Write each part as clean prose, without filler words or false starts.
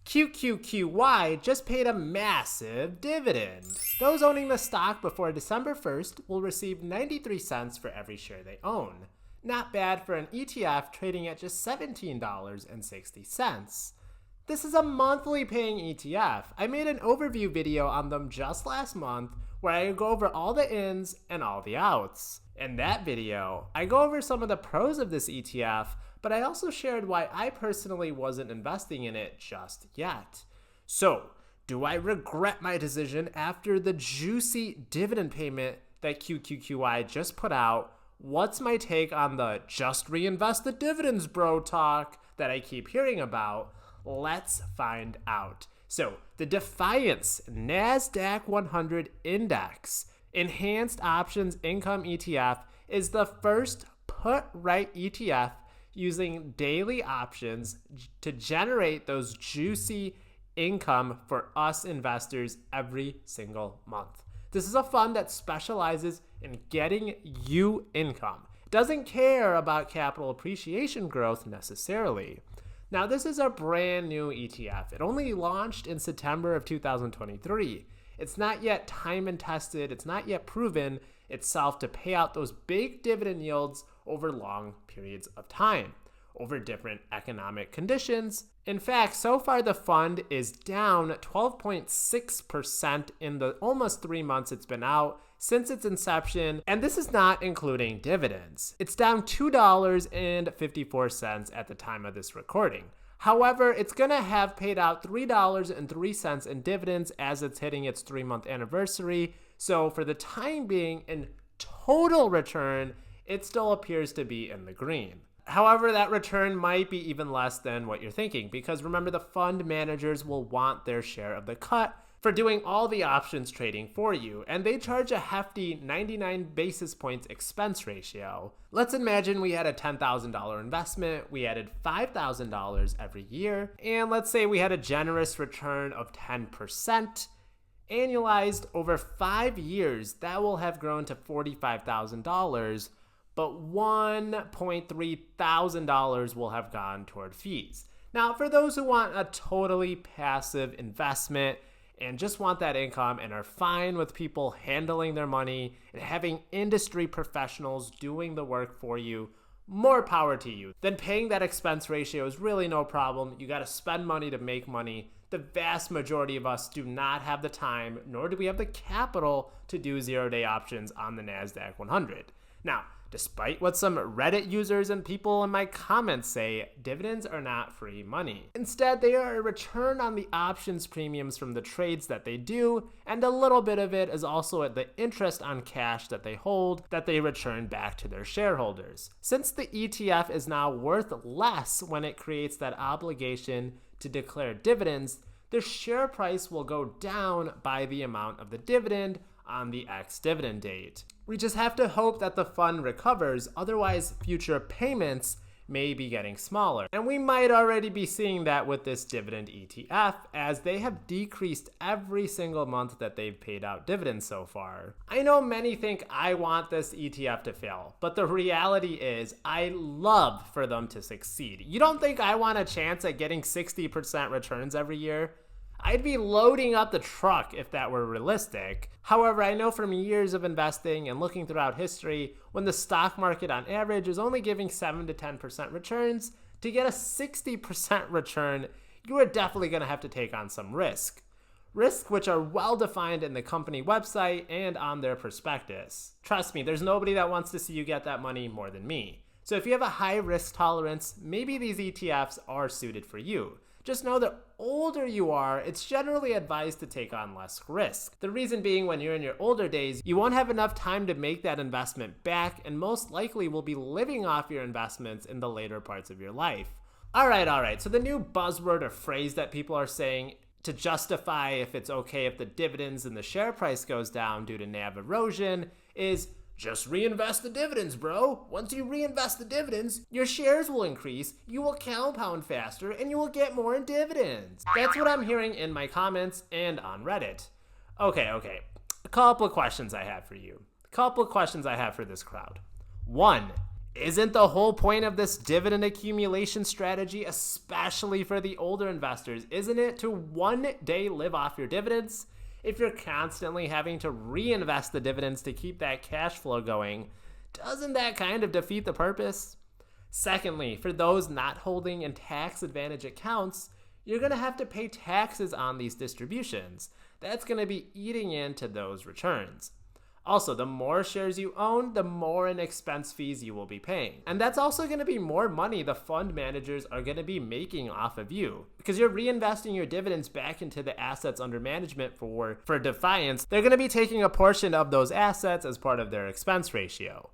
QQQY just paid a massive dividend. Those owning the stock before December 1st will receive 93 cents for every share they own. Not bad for an ETF trading at just $17.60. This is a monthly paying ETF. I made an overview video on them just last month where I go over all the ins and all the outs. In that video, I go over some of the pros of this ETF, but I also shared why I personally wasn't investing in it just yet. So, do I regret my decision after the juicy dividend payment that QQQY just put out? What's my take on the just reinvest the dividends bro talk that I keep hearing about? Let's find out. So, the Defiance Nasdaq 100 Index Enhanced Options Income ETF is the first put-right ETF using daily options to generate those juicy income for us investors every single month. This is a fund that specializes in getting you income. It doesn't care about capital appreciation growth necessarily. Now, this is a brand new ETF. It only launched in September of 2023. It's not yet time and tested. It's not yet proven itself to pay out those big dividend yields over long periods of time, over different economic conditions. In fact, so far the fund is down 12.6% in the almost 3 months it's been out since its inception, and this is not including dividends. It's down $2.54 at the time of this recording. However, it's going to have paid out $3.03 in dividends as it's hitting its 3-month anniversary. So for the time being, in total return, it still appears to be in the green. However, that return might be even less than what you're thinking, because remember, the fund managers will want their share of the cut for doing all the options trading for you, and they charge a hefty 99 basis points expense ratio. Let's imagine we had a $10,000 investment, we added $5,000 every year, and let's say we had a generous return of 10%. Annualized over 5 years, that will have grown to $45,000, but $1.3 thousand will have gone toward fees. Now, for those who want a totally passive investment and just want that income and are fine with people handling their money and having industry professionals doing the work for you, more power to you. Then paying that expense ratio is really no problem. You got to spend money to make money. The vast majority of us do not have the time, nor do we have the capital to do zero-day options on the Nasdaq 100. Now, despite what some Reddit users and people in my comments say, dividends are not free money. Instead, they are a return on the options premiums from the trades that they do, and a little bit of it is also at the interest on cash that they hold that they return back to their shareholders. Since the ETF is now worth less when it creates that obligation to declare dividends, the share price will go down by the amount of the dividend on the ex-dividend date. We just have to hope that the fund recovers, otherwise future payments may be getting smaller. And we might already be seeing that with this dividend ETF, as they have decreased every single month that they've paid out dividends so far. I know many think I want this ETF to fail, but the reality is I love for them to succeed. You don't think I want a chance at getting 60% returns every year? I'd be loading up the truck if that were realistic. However, I know from years of investing and looking throughout history, when the stock market on average is only giving 7 to 10% returns, to get a 60% return, you are definitely going to have to take on some risk. Risks which are well defined in the company website and on their prospectus. Trust me, there's nobody that wants to see you get that money more than me. So if you have a high risk tolerance, maybe these ETFs are suited for you. Just know the older you are, it's generally advised to take on less risk. The reason being, when you're in your older days, you won't have enough time to make that investment back, and most likely will be living off your investments in the later parts of your life. All right. So the new buzzword or phrase that people are saying to justify if it's okay if the dividends and the share price goes down due to NAV erosion is just reinvest the dividends, bro. Once you reinvest the dividends, your shares will increase, you will compound faster, and you will get more in dividends. That's what I'm hearing in my comments and on Reddit. Okay. A couple of questions I have for you. A couple of questions I have for this crowd. 1, Isn't the whole point of this dividend accumulation strategy, especially for the older investors, isn't it to one day live off your dividends? If you're constantly having to reinvest the dividends to keep that cash flow going, doesn't that kind of defeat the purpose? Secondly, for those not holding in tax advantage accounts, you're going to have to pay taxes on these distributions. That's going to be eating into those returns. Also, the more shares you own, the more in expense fees you will be paying. And that's also going to be more money the fund managers are going to be making off of you. Because you're reinvesting your dividends back into the assets under management for Defiance, they're going to be taking a portion of those assets as part of their expense ratio.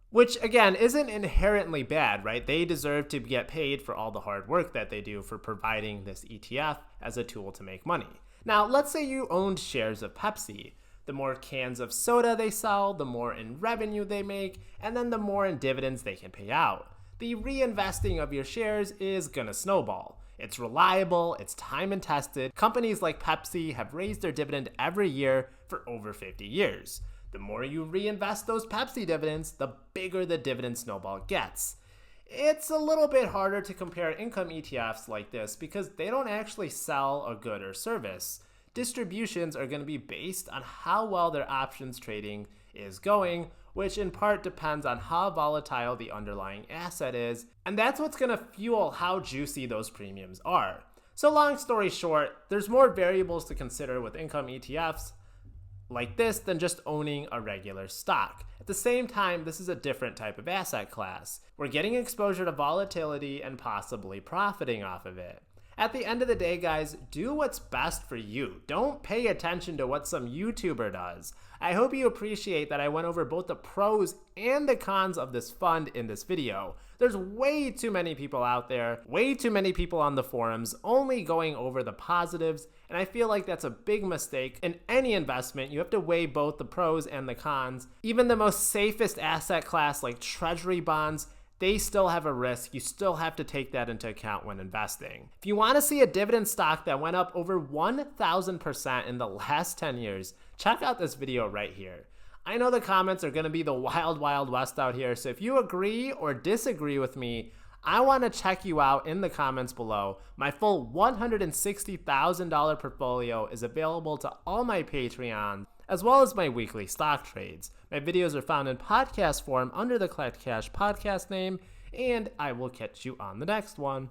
Which, again, isn't inherently bad, right? They deserve to get paid for all the hard work that they do for providing this ETF as a tool to make money. Now, let's say you owned shares of Pepsi. The more cans of soda they sell, the more in revenue they make, and then the more in dividends they can pay out. The reinvesting of your shares is gonna snowball. It's reliable, it's time and tested. Companies like Pepsi have raised their dividend every year for over 50 years. The more you reinvest those Pepsi dividends, the bigger the dividend snowball gets. It's a little bit harder to compare income ETFs like this because they don't actually sell a good or service. Distributions are going to be based on how well their options trading is going, which in part depends on how volatile the underlying asset is, and that's what's going to fuel how juicy those premiums are. So long story short, there's more variables to consider with income ETFs like this than just owning a regular stock. At the same time, this is a different type of asset class. We're getting exposure to volatility and possibly profiting off of it. At the end of the day, guys, do what's best for you. Don't pay attention to what some YouTuber does. I hope you appreciate that I went over both the pros and the cons of this fund in this video. There's way too many people out there, way too many people on the forums only going over the positives, and I feel like that's a big mistake. In any investment, you have to weigh both the pros and the cons. Even the most safest asset class like treasury bonds, they still have a risk. You still have to take that into account when investing. If you want to see a dividend stock that went up over 1,000% in the last 10 years, check out this video right here. I know the comments are going to be the wild, wild west out here, so if you agree or disagree with me, I want to check you out in the comments below. My full $160,000 portfolio is available to all my Patreons, as well as my weekly stock trades. My videos are found in podcast form under the Collect Cash podcast name, and I will catch you on the next one.